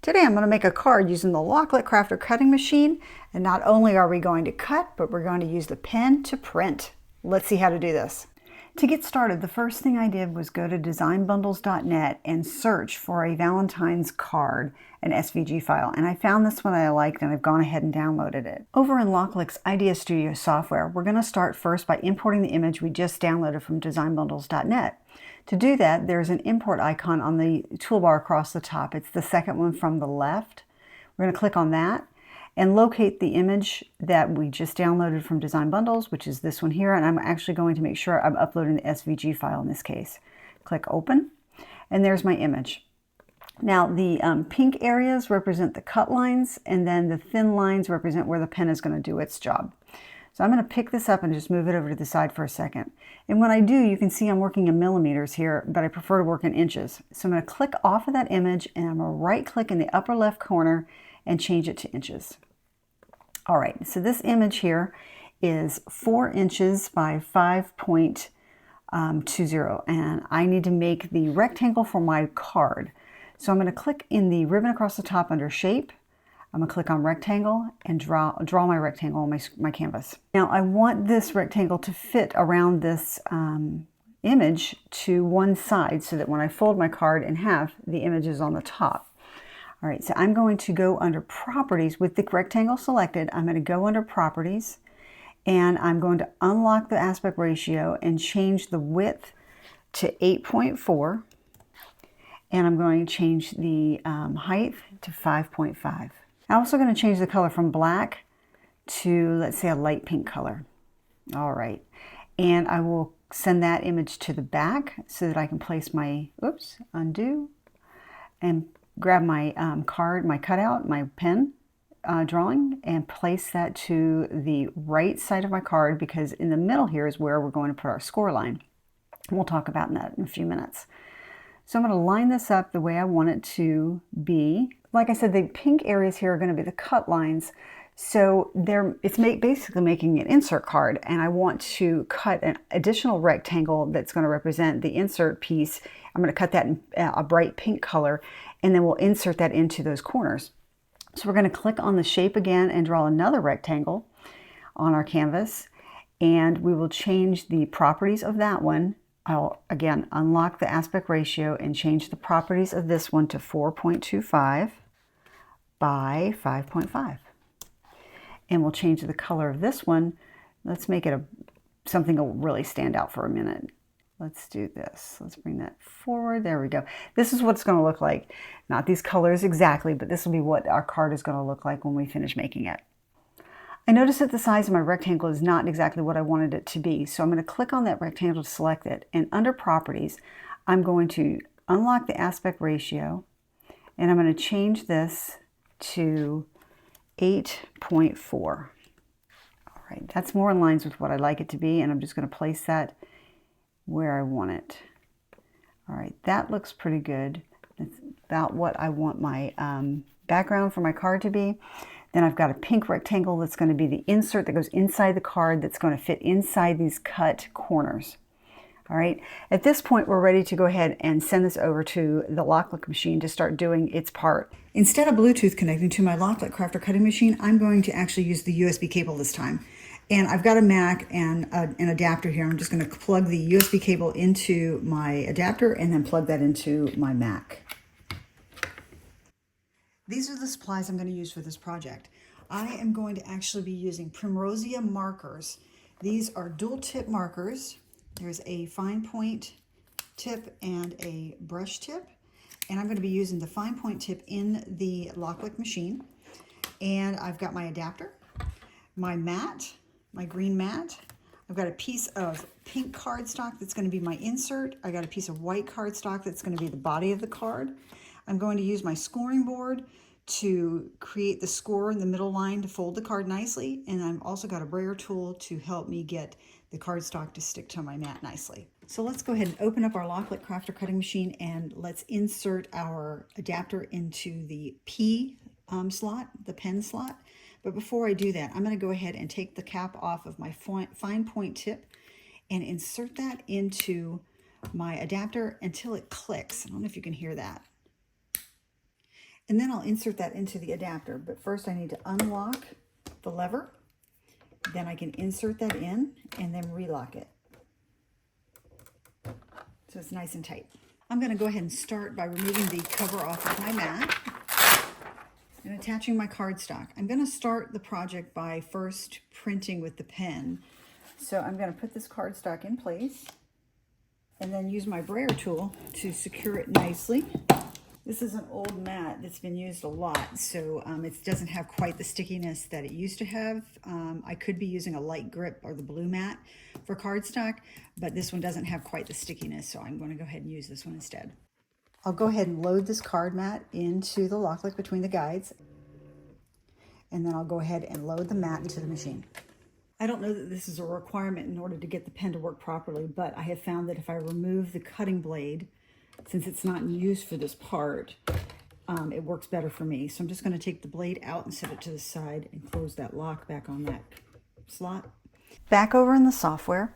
Today I'm going to make a card using the LOKLiK Crafter cutting machine, and not only are we going to cut, but we're going to use the pen to print. Let's see how to do this. To get started, the first thing I did was go to designbundles.net and search for a Valentine's card, an SVG file, and I found this one I liked and I've gone ahead and downloaded it. Over in LOKLiK's Idea Studio software, we're going to start first by importing the image we just downloaded from designbundles.net. To do that, there's an import icon on the toolbar across the top. It's the second one from the left. We're going to click on that and locate the image that we just downloaded from Design Bundles, which is this one here, and I'm actually going to make sure I'm uploading the SVG file in this case. Click Open, and there's my image. Now the pink areas represent the cut lines, and then the thin lines represent where the pen is going to do its job. So I'm going to pick this up and just move it over to the side for a second. And when I do, you can see I'm working in millimeters here, but I prefer to work in inches. So I'm going to click off of that image, and I'm going to right click in the upper left corner and change it to inches. All right, so this image here is 4 inches by 5.20, and I need to make the rectangle for my card. So I'm going to click in the ribbon across the top under Shape. I'm going to click on Rectangle and draw my rectangle on my canvas. Now I want this rectangle to fit around this image to one side so that when I fold my card in half, the image is on the top. All right, so I'm going to go under Properties with the rectangle selected. I'm going to go under Properties, and I'm going to unlock the aspect ratio and change the width to 8.4, and I'm going to change the height to 5.5. I'm also going to change the color from black to, let's say, a light pink color. All right, and I will send that image to the back so that I can place my, undo, and grab my card, my cutout, my pen drawing, and place that to the right side of my card, because in the middle here is where we're going to put our score line. And we'll talk about that in a few minutes. So I'm going to line this up the way I want it to be. Like I said, the pink areas here are going to be the cut lines. So it's basically making an insert card, and I want to cut an additional rectangle that's going to represent the insert piece. I'm going to cut that in a bright pink color, and then we'll insert that into those corners. So we're going to click on the shape again and draw another rectangle on our canvas, and we will change the properties of that one. I'll again unlock the aspect ratio and change the properties of this one to 4.25 by 5.5. And we'll change the color of this one. Let's make it something that will really stand out for a minute. Let's do this. Let's bring that forward. There we go. This is what it's going to look like. Not these colors exactly, but this will be what our card is going to look like when we finish making it. I notice that the size of my rectangle is not exactly what I wanted it to be, so I'm going to click on that rectangle to select it, and under Properties, I'm going to unlock the aspect ratio, and I'm going to change this to 8.4. All right, that's more in lines with what I'd like it to be, and I'm just going to place that where I want it. All right, that looks pretty good. That's about what I want my background for my card to be. Then I've got a pink rectangle that's going to be the insert that goes inside the card that's going to fit inside these cut corners. All right, at this point we're ready to go ahead and send this over to the LOKLiK machine to start doing its part. Instead of Bluetooth connecting to my LOKLiK Crafter cutting machine, I'm going to actually use the USB cable this time. And I've got a Mac and an adapter here. I'm just going to plug the USB cable into my adapter and then plug that into my Mac. These are the supplies I'm going to use for this project. I am going to actually be using Primrosea markers. These are dual tip markers. There's a fine point tip and a brush tip. And I'm going to be using the fine point tip in the LOKLiK machine. And I've got my adapter, my mat, my green mat. I've got a piece of pink cardstock that's going to be my insert. I got a piece of white cardstock that's going to be the body of the card. I'm going to use my scoring board to create the score in the middle line to fold the card nicely, and I've also got a brayer tool to help me get the cardstock to stick to my mat nicely. So let's go ahead and open up our LOKLiK Crafter cutting machine, and let's insert our adapter into the P slot, the pen slot. But before I do that, I'm going to go ahead and take the cap off of my fine point tip and insert that into my adapter until it clicks. I don't know if you can hear that. And then I'll insert that into the adapter. But first I need to unlock the lever. Then I can insert that in and then relock it. So it's nice and tight. I'm going to go ahead and start by removing the cover off of my mat and attaching my cardstock. I'm going to start the project by first printing with the pen. So I'm going to put this cardstock in place and then use my brayer tool to secure it nicely. This is an old mat that's been used a lot, so it doesn't have quite the stickiness that it used to have. I could be using a light grip or the blue mat for cardstock, but this one doesn't have quite the stickiness, so I'm going to go ahead and use this one instead. I'll go ahead and load this card mat into the LOKLiK between the guides, and then I'll go ahead and load the mat into the machine. I don't know that this is a requirement in order to get the pen to work properly, but I have found that if I remove the cutting blade, since it's not in use for this part, it works better for me. So I'm just going to take the blade out and set it to the side and close that lock back on that slot. Back over in the software,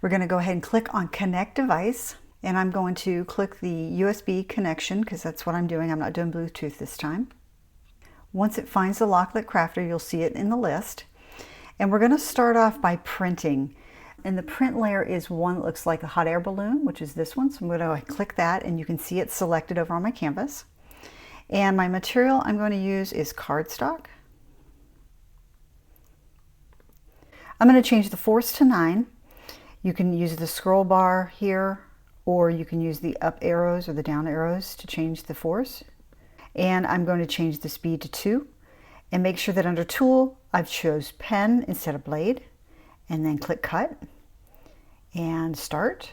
we're going to go ahead and click on Connect Device, and I'm going to click the USB connection because that's what I'm doing. I'm not doing Bluetooth this time. Once it finds the LOKLiK Crafter, you'll see it in the list. And we're going to start off by printing. And the print layer is one that looks like a hot air balloon, which is this one. So I'm going to click that, and you can see it selected over on my canvas. And my material I'm going to use is cardstock. I'm going to change the force to 9. You can use the scroll bar here, or you can use the up arrows or the down arrows to change the force. And I'm going to change the speed to 2. And make sure that under Tool, I've chose Pen instead of Blade. And then click Cut and Start.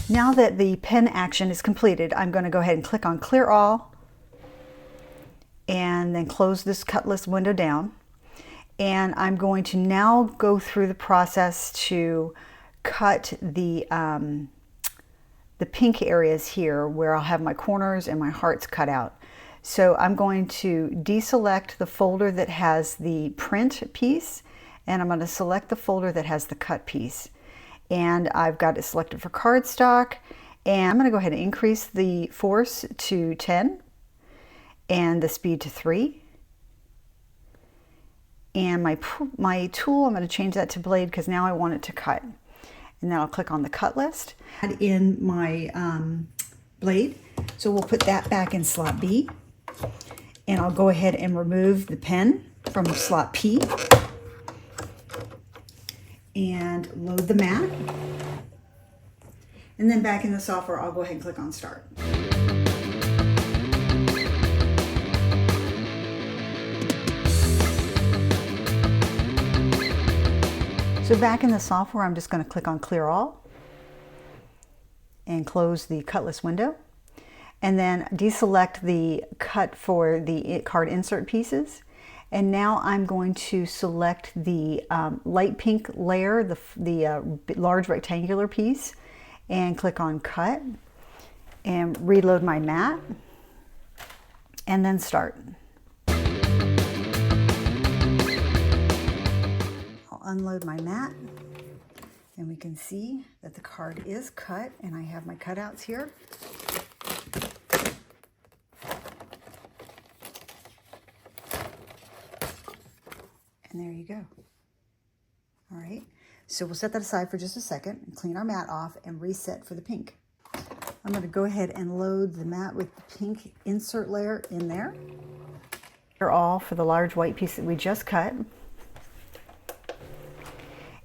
Now that the pen action is completed, I'm going to go ahead and click on Clear All and then close this cut list window down. And I'm going to now go through the process to cut the pink areas here where I'll have my corners and my hearts cut out. So I'm going to deselect the folder that has the print piece, and I'm going to select the folder that has the cut piece. And I've got it selected for cardstock, and I'm going to go ahead and increase the force to 10 and the speed to 3. And my tool, I'm going to change that to blade because now I want it to cut. And then I'll click on the cut list, add in my blade. So we'll put that back in slot B, and I'll go ahead and remove the pen from slot P. And load the mat. And then back in the software, I'll go ahead and click on Start. So back in the software, I'm just going to click on Clear All and close the cut list window. And then deselect the cut for the card insert pieces. And now I'm going to select the light pink layer, the large rectangular piece, and click on Cut and reload my mat and then Start. I'll unload my mat, and we can see that the card is cut, and I have my cutouts here. And there you go. All right, so we'll set that aside for just a second and clean our mat off and reset for the pink. I'm going to go ahead and load the mat with the pink insert layer in there. They're all for the large white piece that we just cut.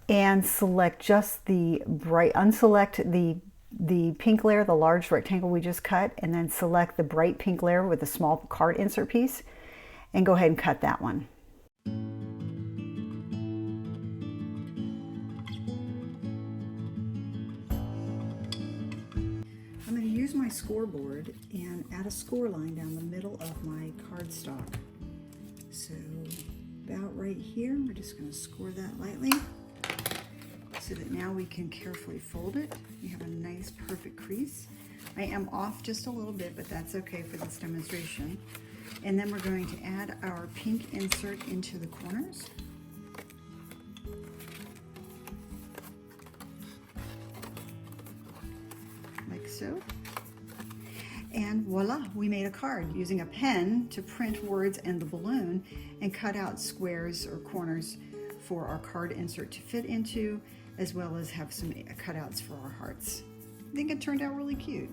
And select just the bright, unselect the pink layer, the large rectangle we just cut, and then select the bright pink layer with the small card insert piece and go ahead and cut that one. I'm going to use my scoreboard and add a score line down the middle of my cardstock. So about right here, we're just going to score that lightly so that now we can carefully fold it. We have a nice perfect crease. I am off just a little bit, but that's okay for this demonstration. And then we're going to add our pink insert into the corners. Like so. And voila, we made a card using a pen to print words and the balloon and cut out squares or corners for our card insert to fit into, as well as have some cutouts for our hearts. I think it turned out really cute.